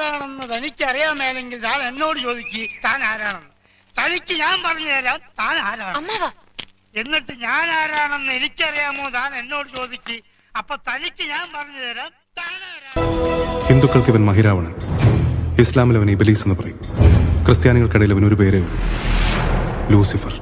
ആരാണെന്ന് തനിക്കറിയാമേലെങ്കിൽ താൻ എന്നോട് ചോദിക്ക് താൻ ആരാണെന്ന്. തനിക്ക് ഞാൻ പറഞ്ഞു തരാം താൻ ആരാണ്. എന്നിട്ട് ഞാൻ ആരാണെന്ന് എനിക്കറിയാമോ താൻ എന്നോട് ചോദിക്ക്. അപ്പൊ തനിക്ക് ഞാൻ പറഞ്ഞു തരാം താൻ ആരാണ്. ഹിന്ദുക്കൾക്ക് ഇവൻ മഹിരാവണൻ, ഇസ്ലാമിൽ അവൻ ഇബലീസ് എന്ന് പറയും. ക്രിസ്ത്യാനികൾക്കിടയിൽ അവൻ ഒരു പേരേ ഉള്ളൂ, ലൂസിഫർ.